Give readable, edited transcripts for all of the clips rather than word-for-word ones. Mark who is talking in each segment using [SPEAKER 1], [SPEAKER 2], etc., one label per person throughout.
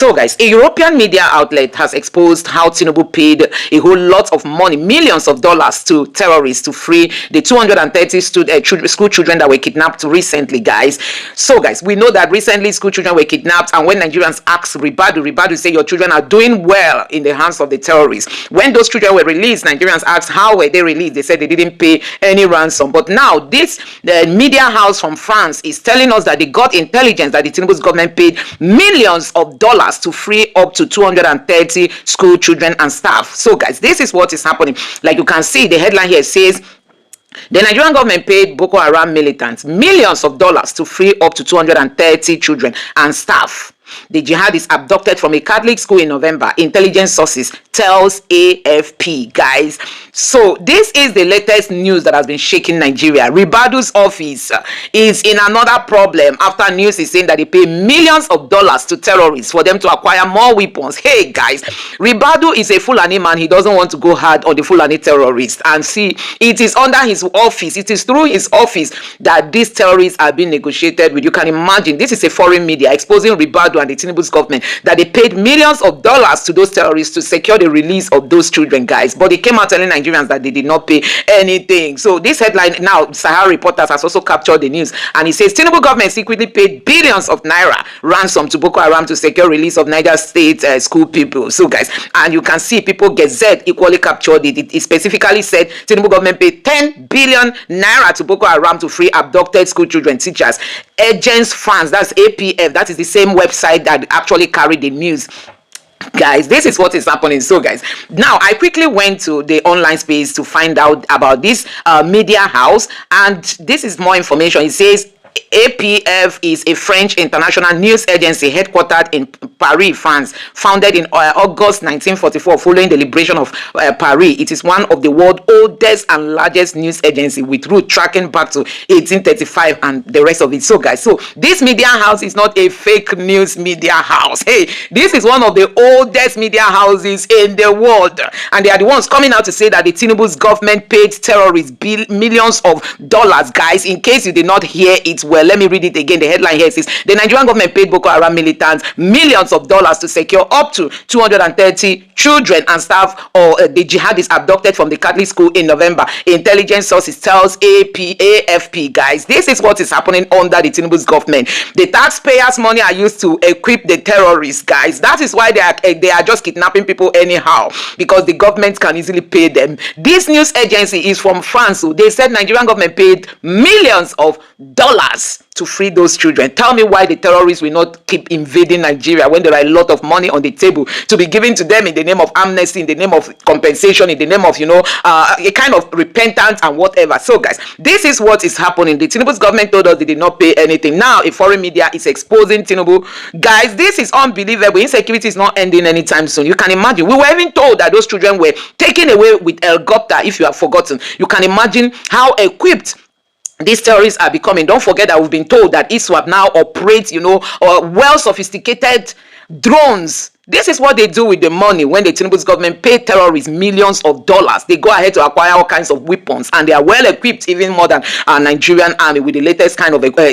[SPEAKER 1] So guys, a European media outlet has exposed how Tinubu paid a whole lot of money, millions of dollars, to terrorists to free the 230 school children that were kidnapped recently, guys. So guys, we know that recently school children were kidnapped, and when Nigerians asked Ribadu say your children are doing well in the hands of the terrorists. When those children were released, Nigerians asked how were they released. They said they didn't pay any ransom. But now this media house from France is telling us that they got intelligence that the Tinubu's government paid millions of dollars to free up to 230 school children and staff. So guys, this is what is happening. Like you can see, the headline here says the Nigerian government paid Boko Haram militants millions of dollars to free up to 230 children and staff. The jihadists abducted from a Catholic school in November, intelligence sources tells AFP, guys. So this is the latest news that has been shaking Nigeria. Ribadu's office is in another problem after news is saying that they pay millions of dollars to terrorists for them to acquire more weapons. Hey guys, Ribadu is a Fulani man. He doesn't want to go hard on the Fulani terrorists. And see, it is under his office, it is through his office that these terrorists are being negotiated with. You can imagine, this is a foreign media exposing Ribadu and the Tinubu's government that they paid millions of dollars to those terrorists to secure the release of those children, guys. But they came out telling Nigerians that they did not pay anything. So this headline now, Sahara Reporters has also captured the news, and it says Tinubu government secretly paid billions of naira ransom to Boko Haram to secure release of Niger State school people. So guys, and you can see People Gazette equally captured it. It specifically said Tinubu government paid 10 billion naira to Boko Haram to free abducted school children, teachers, agents, fans. That's APF. That is the same website that actually carried the news. Guys, this is what is happening. So guys, now I quickly went to the online space to find out about this media house, and this is more information. It says APF is a French international news agency headquartered in Paris, France, founded in August 1944 following the liberation of Paris. It is one of the world's oldest and largest news agency with root tracking back to 1835 and the rest of it. So guys, so this media house is not a fake news media house. Hey, this is one of the oldest media houses in the world, and they are the ones coming out to say that the Tinubu's government paid terrorists millions of dollars. Guys, in case you did not hear it well, let me read it again. The headline here says the Nigerian government paid Boko Haram militants millions of dollars to secure up to 230 children and staff or the jihadists abducted from the Catholic school in November. Intelligence sources tells AFP, guys. This is what is happening under the Tinubu's government. The taxpayers' money are used to equip the terrorists, guys. That is why they are just kidnapping people anyhow, because the government can easily pay them. This news agency is from France. So they said Nigerian government paid millions of dollars to free those children. Tell me why the terrorists will not keep invading Nigeria when there are a lot of money on the table to be given to them in the name of amnesty, in the name of compensation, in the name of, a kind of repentance and whatever. So guys, this is what is happening. The Tinubu's government told us they did not pay anything. Now a foreign media is exposing Tinubu. Guys, this is unbelievable. Insecurity is not ending anytime soon. You can imagine. We were even told that those children were taken away with helicopter, if you have forgotten. You can imagine how equipped these terrorists are becoming. Don't forget that we've been told that ISWAP now operates, well sophisticated drones. This is what they do with the money when the Tinubu's government pay terrorists millions of dollars. They go ahead to acquire all kinds of weapons, and they are well equipped, even more than our Nigerian army, with the latest kind of military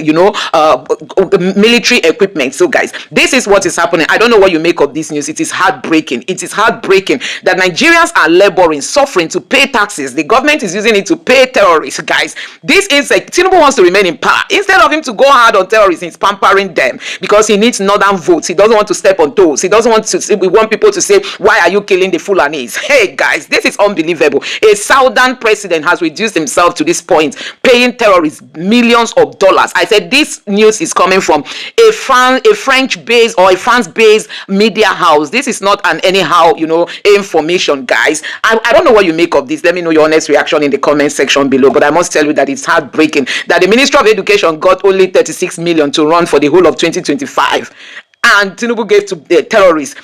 [SPEAKER 1] equipment. So guys, this is what is happening. I don't know what you make of this news. It is heartbreaking. It is heartbreaking that Nigerians are laboring, suffering to pay taxes. The government is using it to pay terrorists. Guys, this is like Tinubu wants to remain in power. Instead of him to go hard on terrorists, he's pampering them because he needs northern votes. He doesn't want to step on toes. He doesn't want we want people to say, why are you killing the Fulanis? Hey guys, this is unbelievable. A southern president has reduced himself to this point, paying terrorists millions of dollars. I said this news is coming from a French-based or a France-based media house. This is not an anyhow, information, guys. I don't know what you make of this. Let me know your honest reaction in the comment section below. But I must tell you that it's heartbreaking that the Ministry of Education got only 36 million to run for the whole of 2025. And Tinubu gave to the terrorists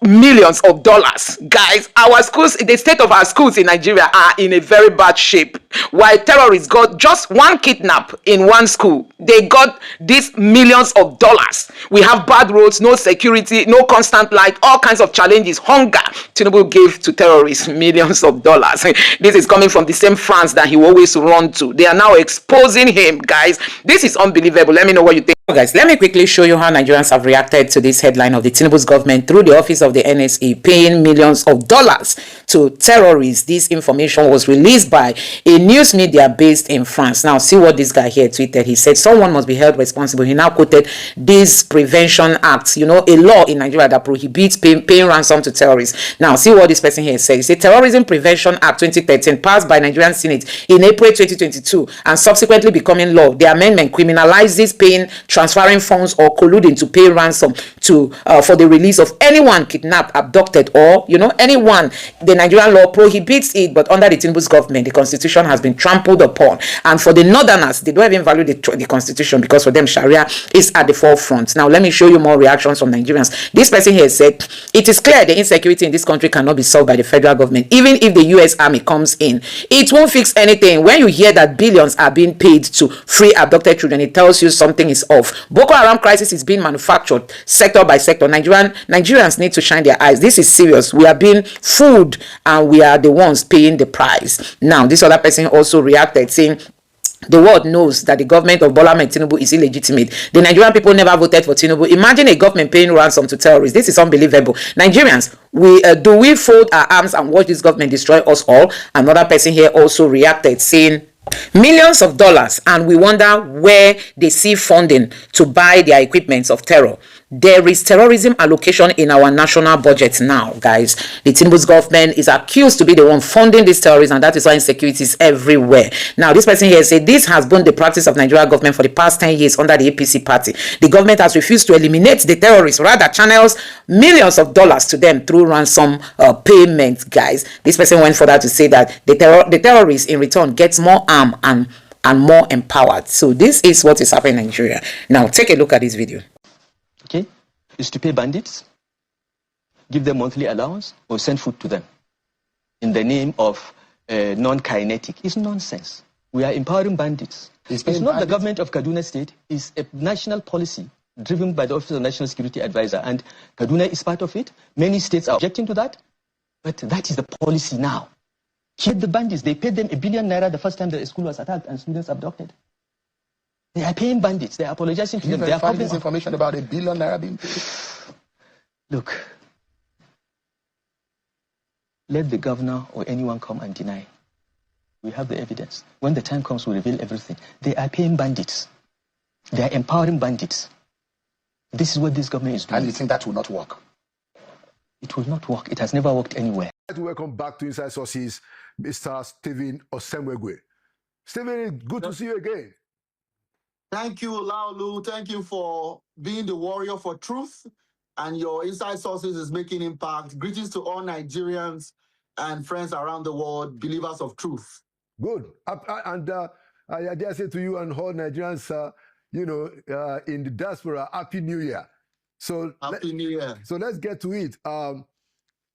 [SPEAKER 1] millions of dollars. Guys, our schools, the state of our schools in Nigeria are in a very bad shape. While terrorists got just one kidnap in one school, they got these millions of dollars. We have bad roads, no security, no constant light, all kinds of challenges, hunger. Tinubu gave to terrorists millions of dollars. This is coming from the same France that he always run to. They are now exposing him, guys. This is unbelievable. Let me know what you think. So guys, let me quickly show you how Nigerians have reacted to this headline of the Tinubu's government through the office of the NSA paying millions of dollars to terrorists. This information was released by a news media based in France. Now, see what this guy here tweeted. He said someone must be held responsible. He now quoted this Prevention Act, you know, a law in Nigeria that prohibits paying ransom to terrorists. Now, see what this person here said. He said Terrorism Prevention Act 2013 passed by Nigerian Senate in April 2022 and subsequently becoming law. The amendment criminalizes paying, transferring funds, or colluding to pay ransom to for the release of anyone kidnapped, abducted, or anyone. The Nigerian law prohibits it, but under the Tinubu's government, the constitution has been trampled upon. And for the northerners, they don't even value the constitution, because for them Sharia is at the forefront. Now let me show you more reactions from Nigerians. This person here said it is clear the insecurity in this country cannot be solved by the federal government. Even if the US Army comes in, it won't fix anything. When you hear that billions are being paid to free abducted children, it tells you something is off. Boko Haram crisis is being manufactured sector by sector. Nigerians need to shine their eyes. This is serious. We are being fooled and we are the ones paying the price. Now this other person also reacted saying the world knows that the government of Bola Ahmed Tinubu is illegitimate. The Nigerian people never voted for Tinubu. Imagine a government paying ransom to terrorists. This is unbelievable. Nigerians, do we fold our arms and watch this government destroy us all? Another person here also reacted saying millions of dollars, and we wonder where they see funding to buy their equipment of terror. There is terrorism allocation in our national budget now, guys. The Tinubu's government is accused to be the one funding this terrorism, and that is why insecurity is everywhere. Now, this person here said this has been the practice of Nigeria government for the past 10 years under the APC party. The government has refused to eliminate the terrorists, rather channels millions of dollars to them through ransom payments, guys. This person went further to say that the terrorists in return gets more arm and more empowered. So this is what is happening in Nigeria. Now, take a look at this video.
[SPEAKER 2] Okay, is to pay bandits, give them monthly allowance, or send food to them in the name of non-kinetic. It's nonsense. We are empowering bandits. It's not the government of Kaduna State. It's a national policy driven by the Office of National Security Advisor, and Kaduna is part of it. Many states are objecting to that, but that is the policy now. Kill the bandits. They paid them 1 billion naira the first time the school was attacked and students abducted. They are paying bandits. They are apologizing to them. They are
[SPEAKER 3] finding this information about 1 billion naira being paid.
[SPEAKER 2] Look, let the governor or anyone come and deny. We have the evidence. When the time comes, we reveal everything. They are paying bandits. They are empowering bandits. This is what this government is doing.
[SPEAKER 3] And you think that will not work?
[SPEAKER 2] It will not work. It has never worked anywhere.
[SPEAKER 4] Welcome back to Inside Sources, Mr. Stephen Osemwegwe. Stephen, good to see you again.
[SPEAKER 5] Thank you, Laulu. Thank you for being the warrior for truth, and your Inside Sources is making impact. Greetings to all Nigerians and friends around the world, believers of truth.
[SPEAKER 4] Good. And I dare say to you and all Nigerians, in the diaspora, Happy New Year. So
[SPEAKER 5] Happy New Year.
[SPEAKER 4] So let's get to it.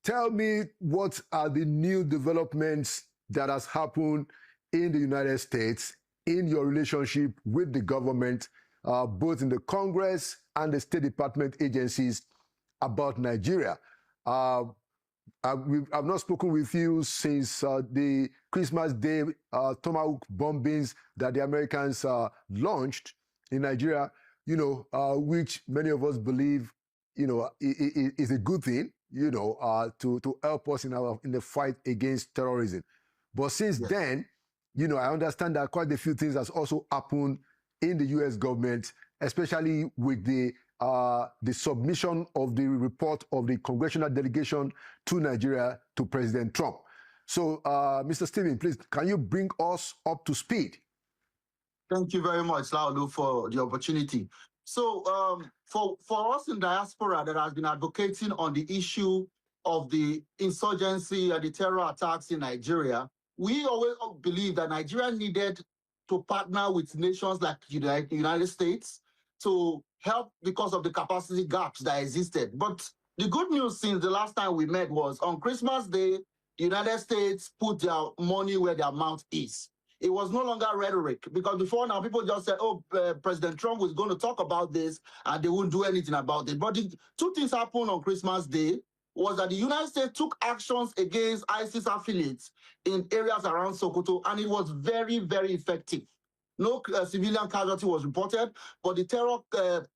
[SPEAKER 4] Tell me, what are the new developments that has happened in the United States in your relationship with the government, both in the Congress and the State Department agencies about Nigeria? I've not spoken with you since the Christmas Day tomahawk bombings that the Americans launched in Nigeria, which many of us believe, is a good thing, to help us in the fight against terrorism. But since then, I understand that quite a few things has also happened in the U.S. government, especially with the submission of the report of the congressional delegation to Nigeria to President Trump. So, Mr. Stephen, please, can you bring us up to speed?
[SPEAKER 5] Thank you very much, Laulu, for the opportunity. So, for us in diaspora that has been advocating on the issue of the insurgency and the terror attacks in Nigeria, we always believe that Nigeria needed to partner with nations like the United States to help because of the capacity gaps that existed. But the good news since the last time we met was on Christmas Day, the United States put their money where their mouth is. It was no longer rhetoric, because before now people just said, President Trump was going to talk about this and they wouldn't do anything about it. But two things happened on Christmas Day. Was that the United States took actions against ISIS affiliates in areas around Sokoto, and it was very, very effective. No civilian casualty was reported, but the terror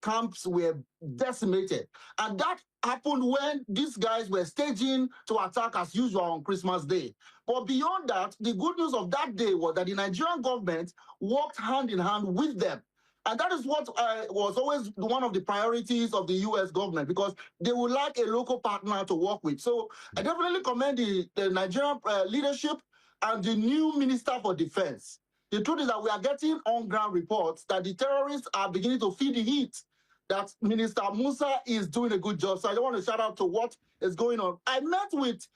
[SPEAKER 5] camps were decimated. And that happened when these guys were staging to attack as usual on Christmas Day. But beyond that, the good news of that day was that the Nigerian government worked hand in hand with them. And that is what was always one of the priorities of the U.S. government, because they would like a local partner to work with. So I definitely commend the Nigerian leadership and the new Minister for Defense. The truth is that we are getting on-ground reports that the terrorists are beginning to feel the heat, that Minister Musa is doing a good job. So I want to shout out to what is going on. I met with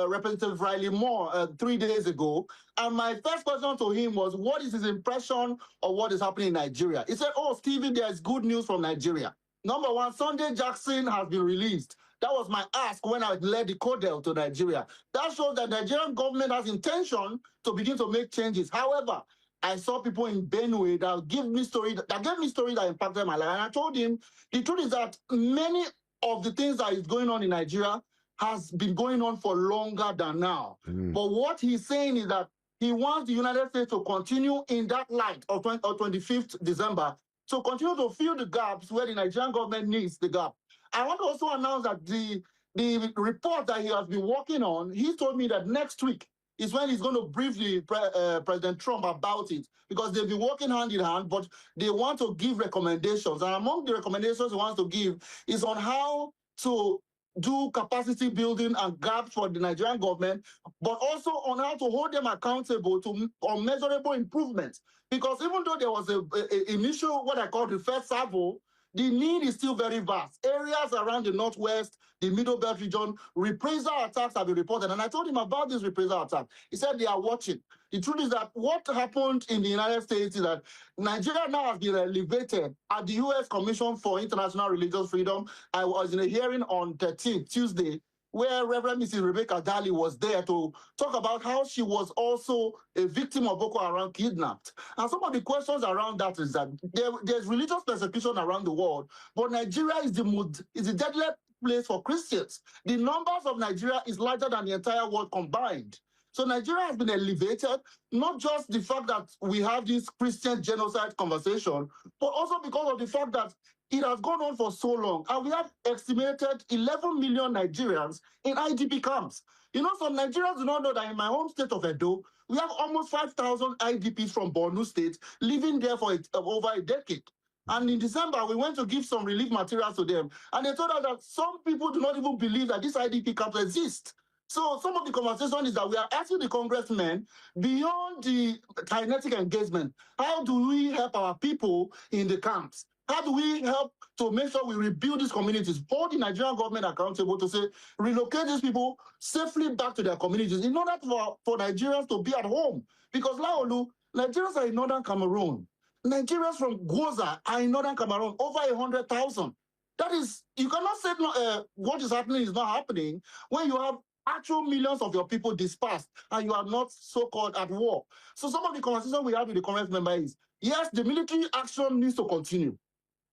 [SPEAKER 5] Representative Riley Moore 3 days ago, and my first question to him was, what is his impression of what is happening in Nigeria? He said, oh, Stephen, there's good news from Nigeria. Number one, Sunday Jackson has been released. That was my ask when I led the CODEL to Nigeria. That shows that the Nigerian government has intention to begin to make changes. However, I saw people in Benue that gave me stories that impacted my life. And I told him, the truth is that many of the things that is going on in Nigeria has been going on for longer than now. But what he's saying is that he wants the United States to continue in that light of 25th December, to continue to fill the gaps where the Nigerian government needs the gap. I want to also announce that the report that he has been working on, he told me that next week is when he's going to brief President Trump about it, because they've been working hand in hand, but they want to give recommendations. And among the recommendations he wants to give is on how to do capacity building and gaps for the Nigerian government, but also on how to hold them accountable to measurable improvements. Because even though there was an initial, what I call the first salvo, the need is still very vast. Areas around the Northwest, the Middle Belt region, reprisal attacks have been reported. And I told him about this reprisal attack. He said they are watching. The truth is that what happened in the United States is that Nigeria now has been elevated at the U.S. Commission for International Religious Freedom. I was in a hearing on 13th, Tuesday, where Reverend Mrs. Rebecca Daly was there to talk about how she was also a victim of Boko Haram kidnapped. And some of the questions around that is that there's religious persecution around the world, but Nigeria is the deadliest place for Christians. The numbers of Nigeria is larger than the entire world combined. So Nigeria has been elevated, not just the fact that we have this Christian genocide conversation, but also because of the fact that it has gone on for so long. And we have estimated 11 million Nigerians in IDP camps. You know, some Nigerians do not know that in my home state of Edo, we have almost 5,000 IDPs from Borno State living there for over a decade. And in December, we went to give some relief materials to them. And they told us that some people do not even believe that these IDP camps exist. So some of the conversation is that we are asking the congressmen, beyond the kinetic engagement, how do we help our people in the camps? How do we help to make sure we rebuild these communities, hold the Nigerian government accountable to say, relocate these people safely back to their communities in order for Nigerians to be at home? Because Laolu, Nigerians are in northern Cameroon. Nigerians from Goza are in northern Cameroon, over 100,000. That is, you cannot say what is happening is not happening when you have actual millions of your people dispersed and you are not so-called at war. So some of the conversation we have with the Congress member is, yes, the military action needs to continue.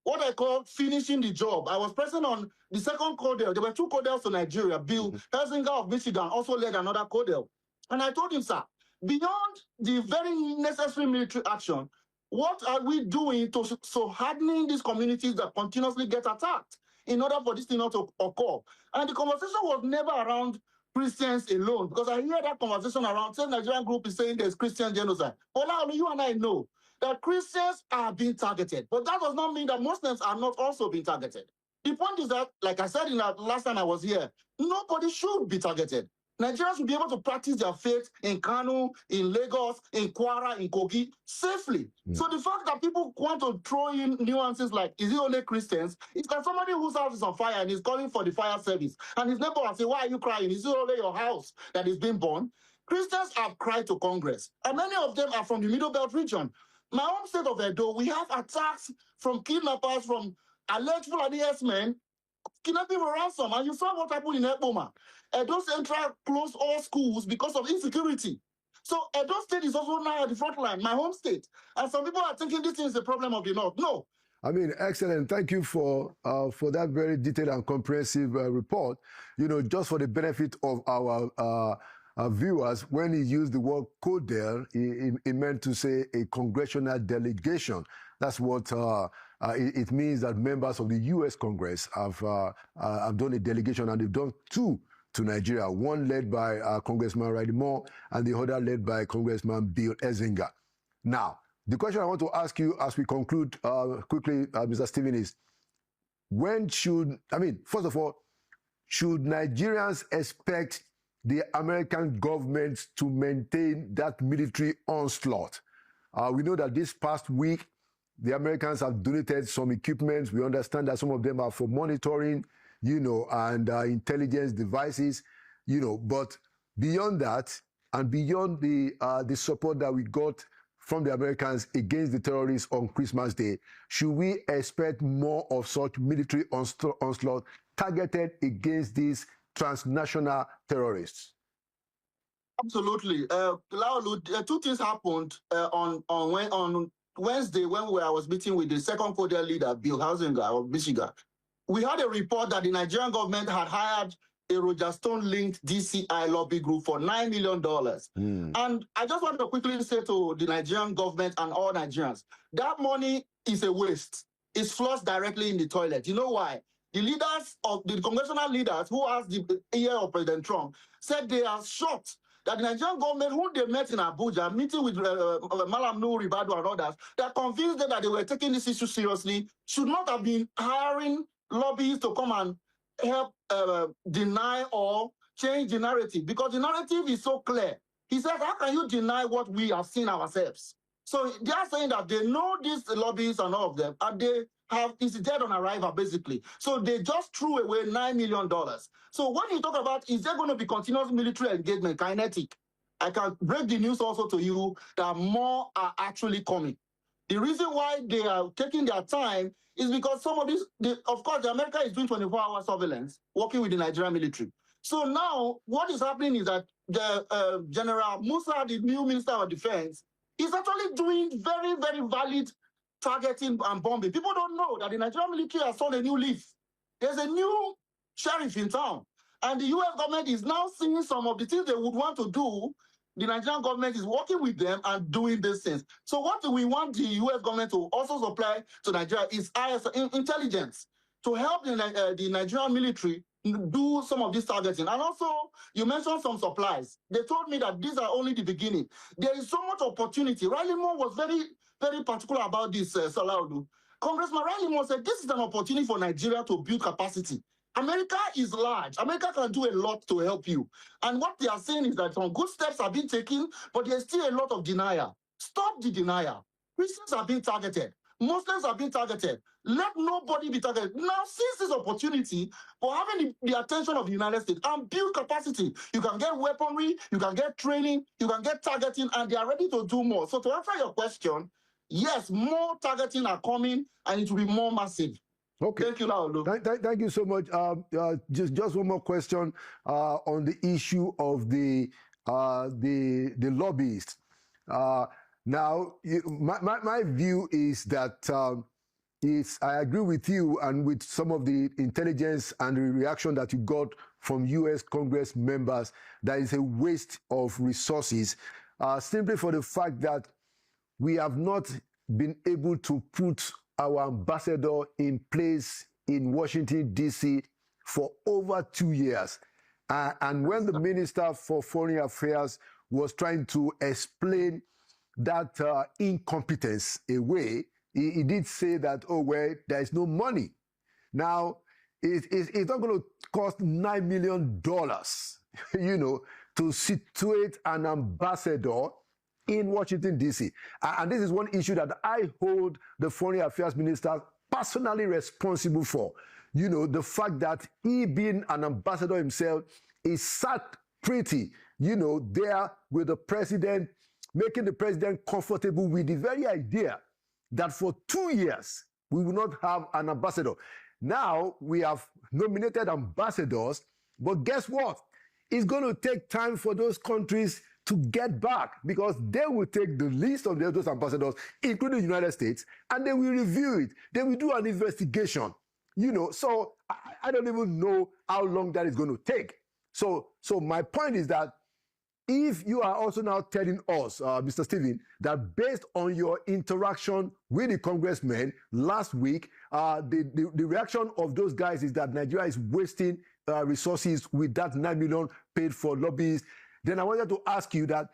[SPEAKER 5] What I call finishing the job. I was present on the second CODEL. There were two CODELs to Nigeria. Bill Helsinger of Michigan also led another CODEL. And I told him, sir, beyond the very necessary military action, what are we doing to hardening these communities that continuously get attacked in order for this thing not to occur? And the conversation was never around Christians alone, because I hear that conversation around, say Nigerian group is saying there's Christian genocide. But now you and I know that Christians are being targeted, but that does not mean that Muslims are not also being targeted. The point is that, like I said in that last time I was here, nobody should be targeted. Nigerians should be able to practice their faith in Kanu, in Lagos, in Kwara, in Kogi, safely. So the fact that people want to throw in nuances like, is it only Christians? It's like somebody whose house is on fire and is calling for the fire service. And his neighbor will say, why are you crying? Is it only your house that is being burned? Christians have cried to Congress, and many of them are from the Middle Belt region. My home state of Edo, we have attacks from kidnappers, from alleged Fulani men, kidnapping for ransom. And you saw what happened in Eboma. Edo Central closed all schools because of insecurity. So Edo State is also now at the front line, my home state. And some people are thinking this is a problem of the North. No.
[SPEAKER 4] I mean, excellent. Thank you for that very detailed and comprehensive report. You know, just for the benefit of our viewers, when he used the word CODEL, he meant to say a congressional delegation. That's what it means, that members of the U.S. Congress have done a delegation, and they've done two to Nigeria, one led by Congressman Riley Moore and the other led by Congressman Bill Ezinga. Now, the question I want to ask you as we conclude quickly, Mr. Stephen, is first of all, should Nigerians expect the American government to maintain that military onslaught? We know that this past week, the Americans have donated some equipment. We understand that some of them are for monitoring, and intelligence devices, but beyond that, and beyond the support that we got from the Americans against the terrorists on Christmas Day, should we expect more of such military onslaught targeted against these transnational terrorists?
[SPEAKER 5] Absolutely. Laolu, two things happened on Wednesday when I was meeting with the second CODEL leader, Bill Ezinga of Michigan. We had a report that the Nigerian government had hired a Roger Stone-linked DCI lobby group for $9 million. And I just want to quickly say to the Nigerian government and all Nigerians, that money is a waste. It's flushed directly in the toilet. You know why? The leaders of the congressional leaders who asked the ear of President Trump said they are shocked that the Nigerian government, who they met in Abuja, meeting with Malam Nuhu, Ribadu and others, that convinced them that they were taking this issue seriously, should not have been hiring lobbyists to come and help deny or change the narrative, because the narrative is so clear. He says, how can you deny what we have seen ourselves? So they are saying that they know these lobbyists and all of them, and they have, it's dead on arrival, basically. So they just threw away $9 million. So when you talk about, is there going to be continuous military engagement, kinetic? I can break the news also to you that more are actually coming. The reason why they are taking their time is because some of these, of course, America is doing 24-hour surveillance, working with the Nigerian military. So now what is happening is that the General Musa, the new Minister of Defense, is actually doing very, very valid targeting and bombing. People don't know that the Nigerian military has sold a new leaf. There's a new sheriff in town. And the US government is now seeing some of the things they would want to do. The Nigerian government is working with them and doing these things. So what we want the US government to also supply to Nigeria is intelligence to help the Nigerian military do some of this targeting. And also, you mentioned some supplies. They told me that these are only the beginning. There is so much opportunity. Riley Moore was very, very particular about this, Salaudu. Congressman Riley Moore said, this is an opportunity for Nigeria to build capacity. America is large. America can do a lot to help you. And what they are saying is that some good steps have been taken, but there's still a lot of denial. Stop the denial. Christians are being targeted. Muslims are being targeted. Let nobody be targeted. Now, seize this opportunity for having the attention of the United States and build capacity. You can get weaponry, you can get training, you can get targeting, and they are ready to do more. So to answer your question, yes, more targeting are coming, and it will be more massive.
[SPEAKER 4] Okay.
[SPEAKER 5] Thank you, Laolu.
[SPEAKER 4] Thank you so much. Just one more question on the issue of the lobbyists. Now, my view is that I agree with you and with some of the intelligence and the reaction that you got from U.S. Congress members that is a waste of resources, simply for the fact that we have not been able to put our ambassador in place in Washington, D.C. for over 2 years. And when the Minister for Foreign Affairs was trying to explain that incompetence away, he did say that, oh, well, there is no money. Now, it's not going to cost $9 million, to situate an ambassador in Washington, D.C. And this is one issue that I hold the Foreign Affairs Minister personally responsible for. The fact that he, being an ambassador himself, is sat pretty, there with the president, making the president comfortable with the very idea that for 2 years, we will not have an ambassador. Now, we have nominated ambassadors, but guess what? It's going to take time for those countries to get back, because they will take the list of those ambassadors, including the United States, and they will review it. They will do an investigation. So I don't even know how long that is going to take. So my point is that if you are also now telling us, Mr. Stephen, that based on your interaction with the congressmen last week, the reaction of those guys is that Nigeria is wasting resources with that 9 million paid for lobbyists, then I wanted to ask you that,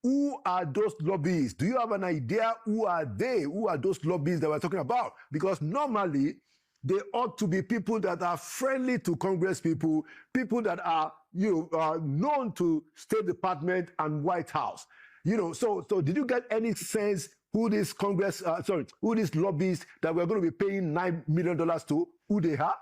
[SPEAKER 4] who are those lobbyists? Do you have an idea who are they? Who are those lobbyists that we're talking about? Because normally, they ought to be people that are friendly to Congress people, people that are, known to State Department and White House. So did you get any sense who this who these lobbyists that we're going to be paying $9 million to, who they are?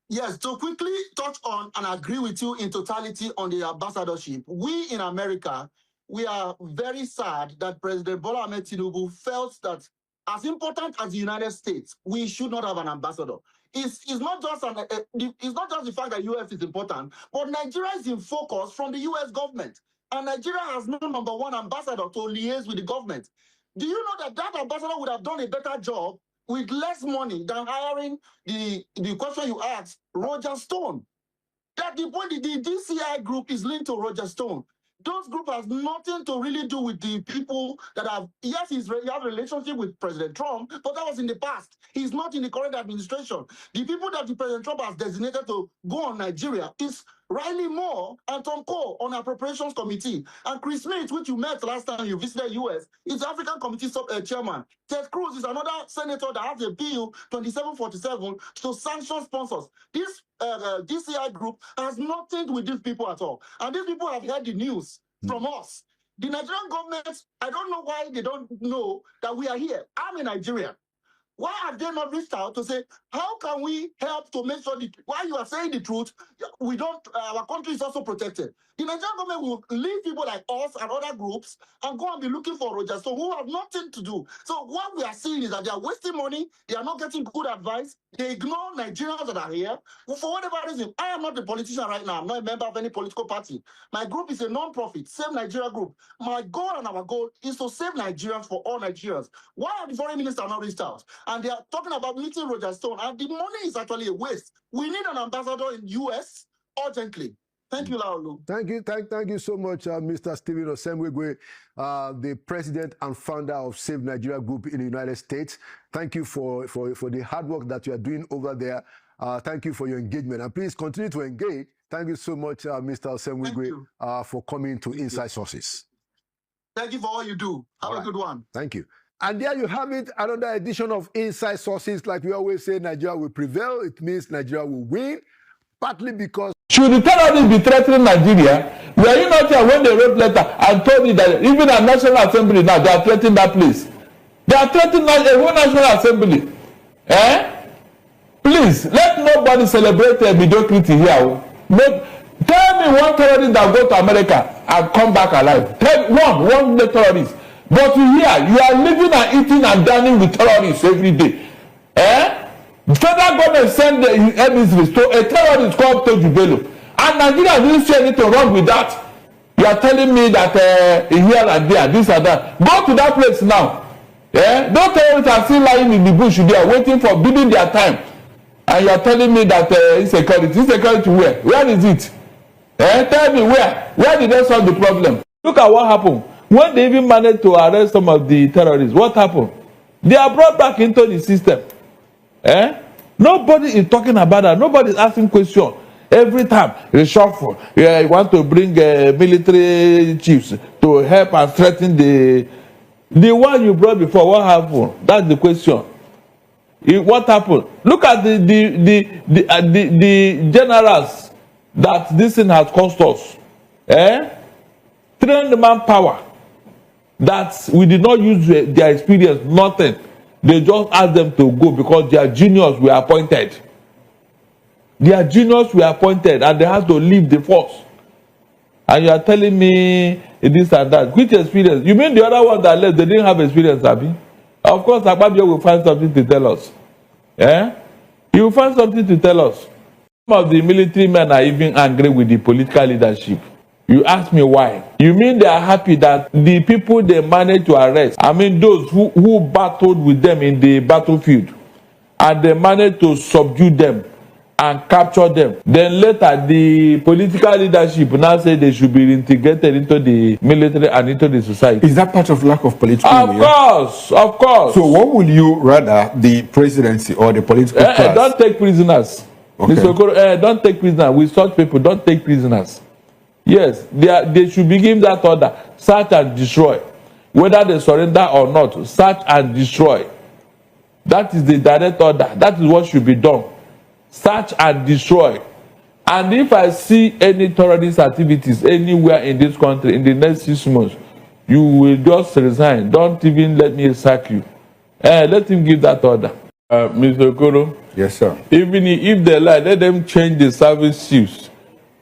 [SPEAKER 5] Yes, to quickly touch on and agree with you in totality on the ambassadorship, we in America, we are very sad that President Bola Ahmed Tinubu felt that as important as the United States, we should not have an ambassador. It's not just the fact that US is important, but Nigeria is in focus from the US government. And Nigeria has no #1 ambassador to liaise with the government. Do you know that ambassador would have done a better job with less money than hiring the question you asked, Roger Stone? That the point, the DCI group is linked to Roger Stone. Those group has nothing to really do with the people that have, yes, he has a relationship with President Trump, but that was in the past. He's not in the current administration. The people that the President Trump has designated to go on Nigeria is Riley Moore and Tom Cole on appropriations committee. And Chris Smith, which you met last time you visited US, is the African committee chairman. Ted Cruz is another senator that has a bill 2747 to sanction sponsors. This DCI group has nothing with these people at all. And these people have heard the news from us. The Nigerian government, I don't know why they don't know that we are here. I'm a Nigerian. Why have they not reached out to say, how can we help to make sure that while you are saying the truth, our country is also protected? The Nigerian government will leave people like us and other groups and go and be looking for Rogers, so who have nothing to do. So what we are seeing is that they are wasting money, they are not getting good advice, they ignore Nigerians that are here. For whatever reason, I am not a politician right now, I'm not a member of any political party. My group is a non-profit, Save Nigeria Group. My goal and our goal is to save Nigerians for all Nigerians. Why are the foreign minister not reached out? And they are talking about meeting Roger Stone, and the money is actually a waste. We need an ambassador in US urgently. Thank you, Laolu.
[SPEAKER 4] Thank you so much, Mr. Stephen Osemwegwe, the president and founder of Save Nigeria Group in the United States. Thank you for the hard work that you are doing over there. Thank you for your engagement, and please continue to engage. Thank you so much, Mr. Osemwegwe, for coming to Inside Sources.
[SPEAKER 5] Thank you for all you do. Have a good one.
[SPEAKER 4] Thank you. And there you have it, another edition of Inside Sources. Like we always say, Nigeria will prevail. It means Nigeria will win, partly because...
[SPEAKER 6] Should the terrorists be threatening Nigeria? Were you not here when they wrote letter and told you that even at National Assembly now, they are threatening that place? They are threatening a whole National Assembly. Please, let nobody celebrate mediocrity here. Tell me one terrorist that go to America and come back alive. Tell one terrorist. But you are living and eating and dining with terrorists every day. The federal government send the emissaries to a terrorist called Toju Bello. And Nigeria didn't see anything wrong with that. You are telling me that here and there, this and that. Go to that place now. Those terrorists are still lying in the bush there, waiting for bidding their time. And you are telling me that insecurity. Insecurity where? Where is it? Tell me where? Where did they solve the problem? Look at what happened. When they even managed to arrest some of the terrorists, what happened? They are brought back into the system. Nobody is talking about that. Nobody is asking questions. Every time, reshuffle. You want to bring military chiefs to help and threaten the one you brought before. What happened? That's the question. What happened? Look at the generals that this thing has cost us. Trained manpower that we did not use their experience, nothing. They just asked them to go because their juniors were appointed. Their juniors were appointed and they had to leave the force. And you are telling me this and that. Which experience? You mean the other one that left, they didn't have experience, Abi? Of course, Akpabio will find something to tell us. He will find something to tell us. Some of the military men are even angry with the political leadership. You ask me why. You mean they are happy that the people they managed to arrest, I mean those who battled with them in the battlefield, and they managed to subdue them and capture them. Then later, the political leadership now say they should be integrated into the military and into the society.
[SPEAKER 7] Is that part of lack of political will?
[SPEAKER 6] Of course.
[SPEAKER 7] So what would you rather, the presidency or the political class?
[SPEAKER 6] Don't take prisoners.
[SPEAKER 7] Okay.
[SPEAKER 6] Mr. Okoro, don't take prisoners. With such people, don't take prisoners. Yes, they should be given that order. Search and destroy. Whether they surrender or not, search and destroy. That is the direct order. That is what should be done. Search and destroy. And if I see any terrorist activities anywhere in this country in the next 6 months, you will just resign. Don't even let me sack you. Let him give that order. Mr. Okoro.
[SPEAKER 7] Yes, sir.
[SPEAKER 6] Even if they lie, let them change the service chiefs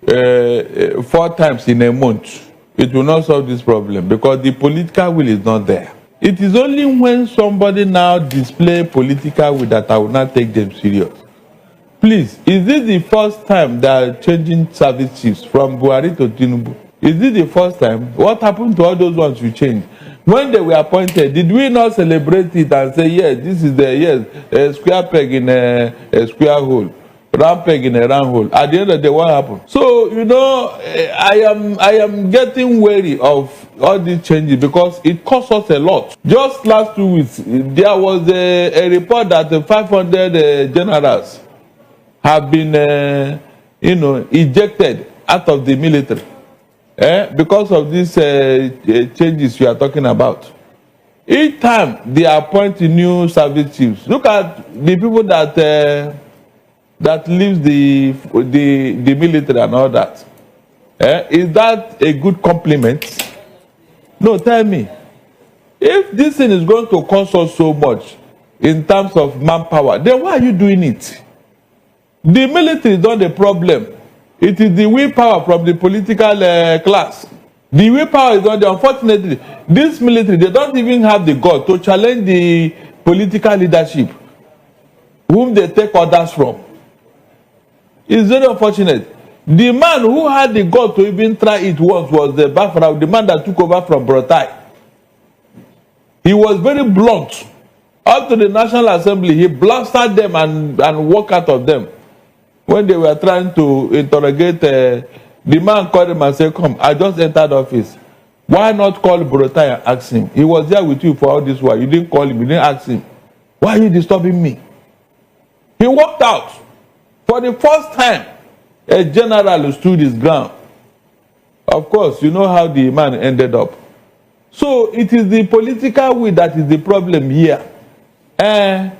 [SPEAKER 6] 4 times in a month. It will not solve this problem because the political will is not there. It is only when somebody now display political will that I will not take them serious. Please, is this the first time they are changing service chiefs from Buhari to Tinubu? Is this the first time? What happened to all those ones you changed? When they were appointed, did we not celebrate it and say, yes, this is a square peg in a square hole? Round peg in a round hole. At the end of the day, what happened? So, I am getting wary of all these changes because it costs us a lot. Just last 2 weeks, there was a report that 500 generals have been, ejected out of the military because of these changes you are talking about. Each time they appoint new service chiefs, look at the people that leaves the military and all that. Is that a good compliment? No, tell me. If this thing is going to cost us so much in terms of manpower, then why are you doing it? The military is not the problem. It is the willpower from the political class. The willpower is not there. Unfortunately, this military, they don't even have the guts to challenge the political leadership, whom they take orders from. It's very unfortunate. The man who had the guts to even try it once was the Bafra, the man that took over from Brotai. He was very blunt. Up to the National Assembly, he blasted them and walked out of them. When they were trying to interrogate, the man called him and said, come, I just entered office. Why not call Brotai and ask him? He was there with you for all this while. You didn't call him, you didn't ask him. Why are you disturbing me? He walked out. For the first time, a general stood his ground. Of course, you know how the man ended up. So it is the political will that is the problem here. The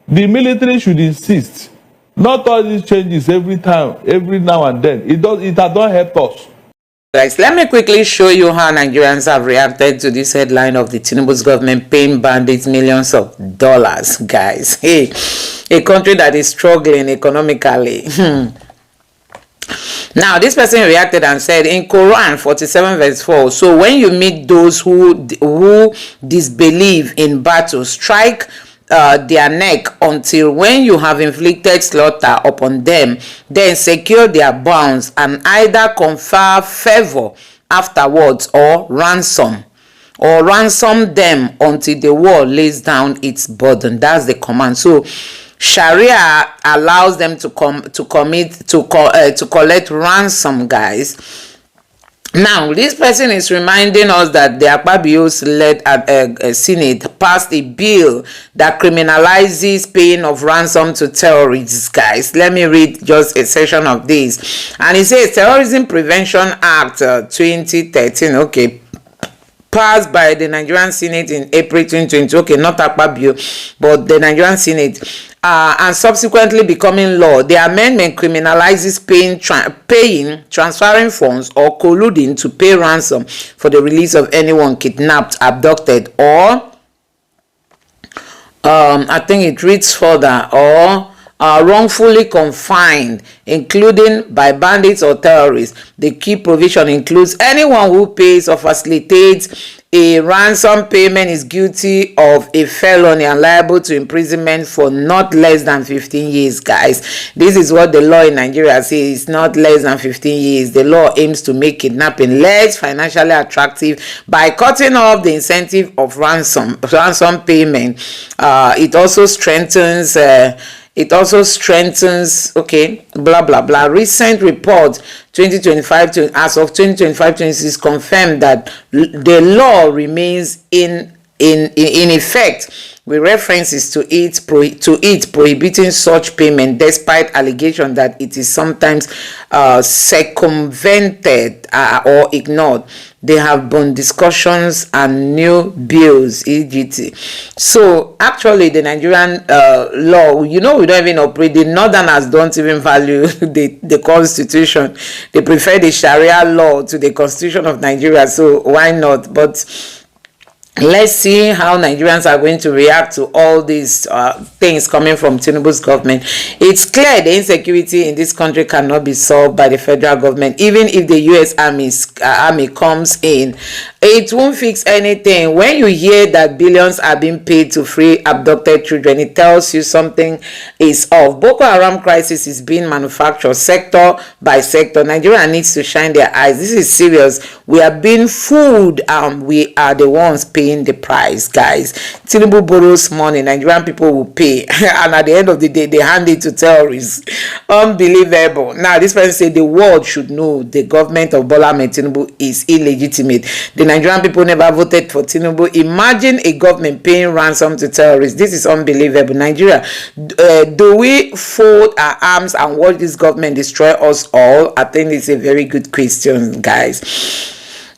[SPEAKER 6] military should insist. Not all these changes every time, every now and then. It has not helped us.
[SPEAKER 1] Guys, let me quickly show you how Nigerians have reacted to this headline of the Tinubu's government paying bandits millions of dollars, guys. Hey, a country that is struggling economically. Now, this person reacted and said, in Quran 47 verse 4, so when you meet those who disbelieve in battle, strike their neck until when you have inflicted slaughter upon them, then secure their bounds and either confer favor afterwards or ransom them until the war lays down its burden. That's the command. So Sharia allows them to collect ransom, guys. Now, this person is reminding us that the Akpabios led Senate passed a bill that criminalizes paying of ransom to terrorists, guys. Let me read just a section of this. And it says, Terrorism Prevention Act 2013, okay, passed by the Nigerian Senate in April 2020, okay, not Akpabio, but the Nigerian Senate, and subsequently becoming law. The amendment criminalizes paying, transferring funds, or colluding to pay ransom for the release of anyone kidnapped, abducted, or I think it reads further, or wrongfully confined, including by bandits or terrorists. The key provision includes anyone who pays or facilitates a ransom payment is guilty of a felony and liable to imprisonment for not less than 15 years, guys. This is what the law in Nigeria says. It's not less than 15 years. The law aims to make kidnapping less financially attractive by cutting off the incentive of ransom payment. It also strengthens It also strengthens, okay, blah, blah, blah. Recent report 2025 to as of 2025-26 confirmed that the law remains in effect, with references to it prohibiting such payment, despite allegation that it is sometimes circumvented or ignored. There have been discussions and new bills, EGT. So actually, the Nigerian law, we don't even operate. The Northerners don't even value the Constitution. They prefer the Sharia law to the Constitution of Nigeria. So why not? But let's see how Nigerians are going to react to all these things coming from Tinubu's government. It's clear the insecurity in this country cannot be solved by the federal government. Even if the U.S. Army comes in, it won't fix anything. When you hear that billions are being paid to free abducted children, it tells you something is off. Boko Haram crisis is being manufactured sector by sector. Nigeria needs to shine their eyes. This is serious. We are being fooled, and we are the ones paying the price, guys. Tinubu borrows money, Nigerian people will pay, and at the end of the day, they hand it to terrorists. Unbelievable. Now, this person said the world should know the government of Bola Ahmed Tinubu is illegitimate. The Nigerian people never voted for Tinubu. Imagine a government paying ransom to terrorists. This is unbelievable. Nigeria, do we fold our arms and watch this government destroy us all? I think it's a very good question, guys.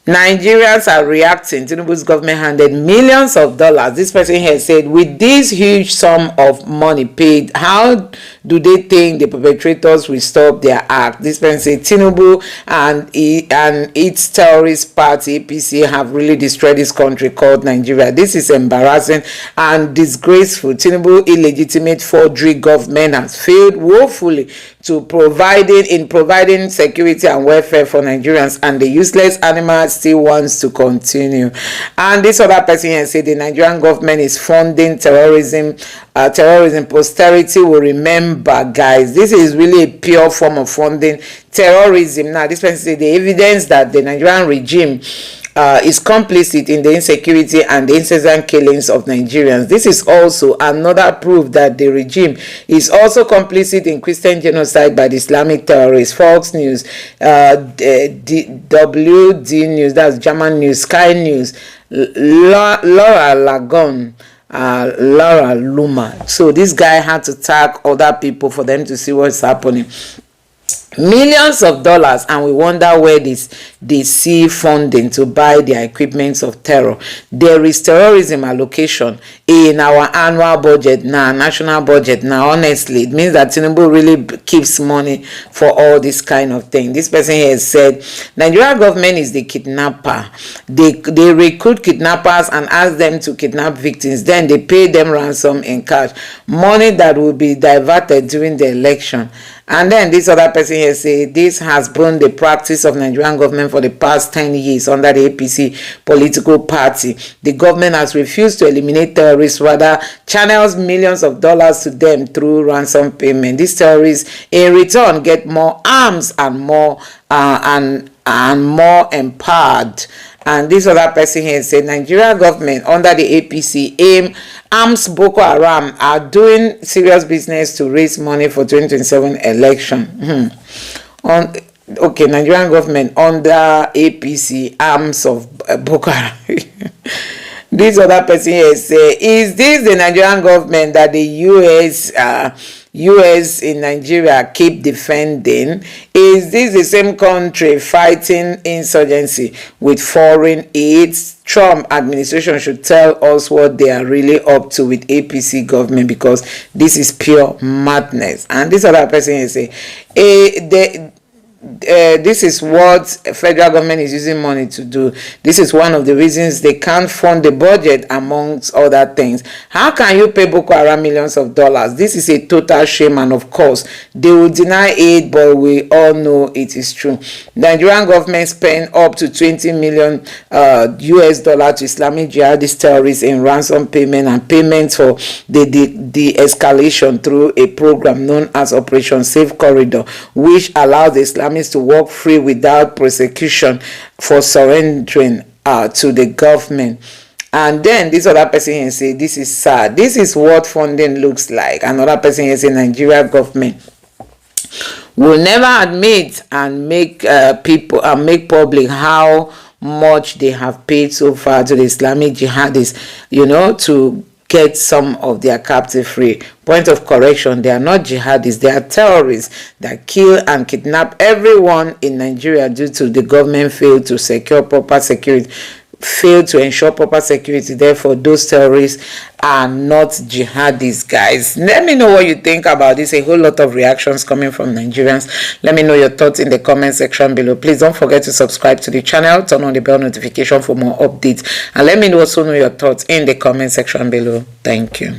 [SPEAKER 1] Nigerians are reacting. Tinubu's government handed millions of dollars. This person here said, with this huge sum of money paid, how do they think the perpetrators will stop their act? This person said, Tinubu and its terrorist party, APC, have really destroyed this country called Nigeria. This is embarrassing and disgraceful. Tinubu illegitimate forgery government has failed woefully to providing security and welfare for Nigerians, and the useless animal still wants to continue. And this other person here said the Nigerian government is funding terrorism. Posterity will remember, guys. This is really a pure form of funding terrorism. Now, this person said the evidence that the Nigerian regime is complicit in the insecurity and the incessant killings of Nigerians. This is also another proof that the regime is also complicit in Christian genocide by the Islamic terrorists. Fox News, WD News, that's German News, Sky News, Laura Lagon, Laura Luma. So this guy had to tag other people for them to see what's happening. Millions of dollars, and we wonder where they see funding to buy their equipments of terror. There is terrorism allocation in our annual budget now, national budget now. Honestly, it means that Tinubu really keeps money for all this kind of thing. This person here said Nigeria government is the kidnapper. They recruit kidnappers and ask them to kidnap victims. Then they pay them ransom in cash, money that will be diverted during the election. And then this other person here say this has been the practice of Nigerian government for the past 10 years under the APC political party. The government has refused to eliminate terrorists, rather channels millions of dollars to them through ransom payment. These terrorists in return get more arms and more more empowered. And this other person here said Nigeria government under the APC arms Boko Haram are doing serious business to raise money for 2027 election. Okay, Nigerian government under APC arms of Boko Haram. This other person here say, is this the Nigerian government that the US in Nigeria keep defending? Is this the same country fighting insurgency with foreign aids? Trump administration should tell us what they are really up to with APC government, because this is pure madness. And this other person is say, this is what federal government is using money to do. This is one of the reasons they can't fund the budget, amongst other things. How can you pay Boko Haram millions of dollars? This is a total shame, and of course they will deny it, but we all know it is true. Nigerian government spent up to 20 million US dollars to Islamic jihadist terrorists in ransom payment and payments for the escalation through a program known as Operation Safe Corridor, which allows the Islamic to walk free without prosecution for surrendering to the government. And then this other person here say, this is sad. This is what funding looks like. Another person here say, Nigeria government will never admit and make people and make public how much they have paid so far to the Islamic jihadists, you know, to get some of their captive free. Point of correction, they are not jihadists, they are terrorists that kill and kidnap everyone in Nigeria due to the government failed to secure proper security, failed to ensure proper security. Therefore, those terrorists are not jihadists, guys. Let me know what you think about this. A whole lot of reactions coming from Nigerians. Let me know your thoughts in the comment section below. Please don't forget to subscribe to the channel, turn on the bell notification for more updates, and let me also know your thoughts in the comment section below. Thank you.